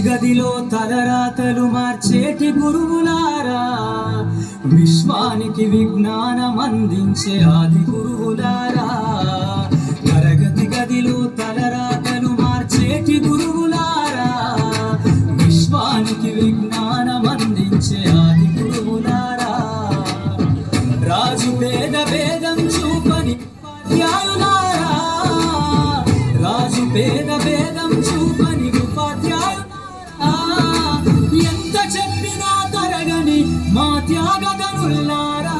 గదిలో తలరాతలు మార్చేటి గురువులారా, విశ్వానికి విజ్ఞానం అందించే ఆది గురువులారా. తరగతి గదిలో తలరాతలు మార్చేటి గురువులారా, విశ్వానికి విజ్ఞానం అందించే ఆది గురువులారా. రాజు పేద భేదం చూపని ఉపాధ్యాయులారా, రాజు పేద భేదం చూపని ఉపాధ్యాయులారా. ఎంత చెప్పినా తరగని మా త్యాగధనులారా,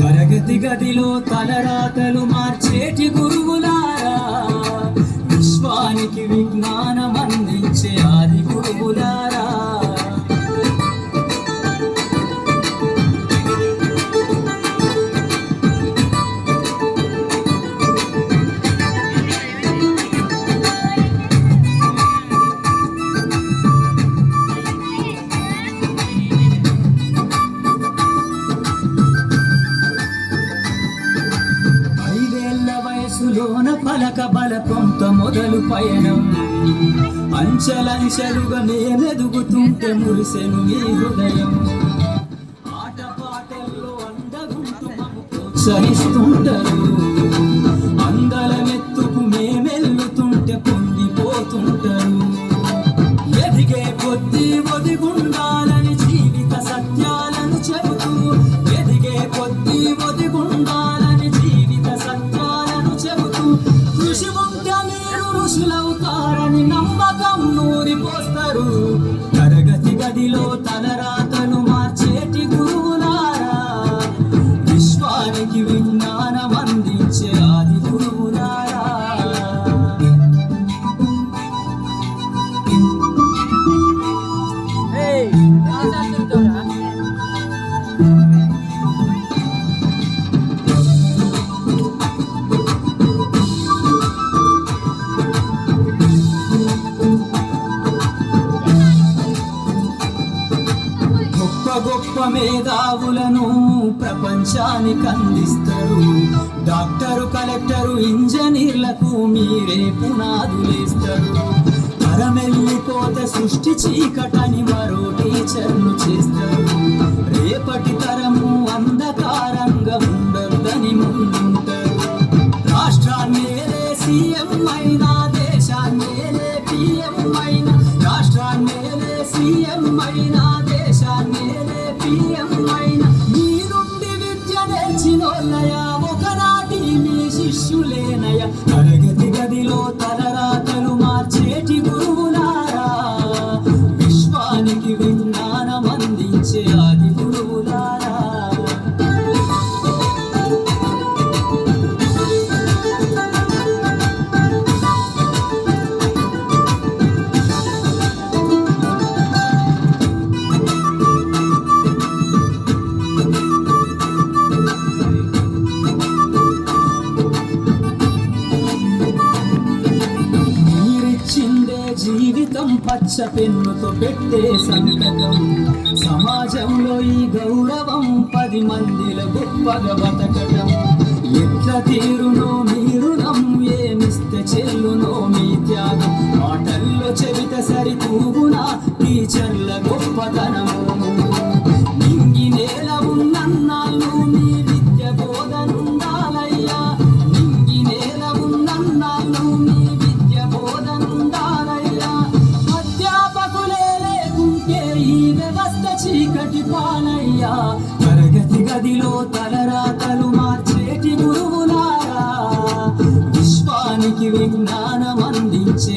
తరగతి గదిలో తలరాతలు మార్చేటి గురువులారా, విశ్వానికి విజ్ఞానం అందించే ఆది గురువులారా. వయసులోన పలక బలపంత మొదలు పయనం, అంచెలంచెలుగా మేమెదుగుతుంటే మురిసెను మీ హృదయం. ఆట పాటల్లో అందగుంటూ మమ్ము ప్రోత్సహిస్తుంటారు, అందలమెత్తుకు మేమెల్లుతుంటే పొంగిపోతుంటారు. ఎదిగే కొద్దీ ఒదిగుండాలని జీవిత సత్యాలను చెబుతూ, ఎదిగే కొద్దీ ఒదిగుండాలని జీవిత సత్యాలను చెబుతూ, కృషి ఉంటే మీరు ఋషులవుతారని నమ్మకం నూరిపోస్తారు. తరగతి గదిలో తలరాతలు మార్చేటి గురువులారా, విశ్వానికి విజ్ఞానం అందించే ఆది గురువులారా. గొప్ప మేధావులను ప్రపంచానికి అందిస్తారు. డాక్టరు, కలెక్టరు, ఇంజనీర్లకు మీరే పునాదులేస్తారు. తరమెల్లిపోతే సృష్టి చీకటని మరో టీచర్లు చేస్తారు. రేపటి తరము అంధకారంగా ఉండొద్దని ముందుంటారు. రాష్ట్రాన్నేలే సీఎం అయినా, దేశాన్నేలే పిఎం అయినా, రాష్ట్రాన్నేలే సీఎం అయినా, దేశాన్నేలే పిఎం అయినా, మీ నుండి విద్య నేర్చినోళ్ళయా, ఒకనాటి మీ శిష్యులేనయ. తరగతి గదిలో తలరాతలు మార్చేటి గురువులారా, విశ్వానికి విజ్ఞానం అందించే ఆది గురువులారా. జీవితం పచ్చ పెన్నుతో పెట్టే సంతకం, సమాజంలో ఈ గౌరవం 10 మందిలో గొప్పగా బతకటం. ఎట్ల తీరునో మీరు ఏమిస్తే చెల్లునో మీ త్యాగం, మాటల్లో చెబితే సరితూగునా టీచర్ల గొప్పతనము. నింగి నేల ఉన్నన్నాళ్ళు మీ విద్య బోధనుండాలయ్యా, నింగి నేల ఉన్నన్నాళ్ళు మీ విద్య బోధనుండాలయ్యా. అధ్యాపకులే లేకుంటే ఈ వ్యవస్థ చీకటి పాలయ్యా. తరగతి గదిలో తలరాతలు మార్చేటి గురువులారా, విశ్వానికి విజ్ఞానం అందించే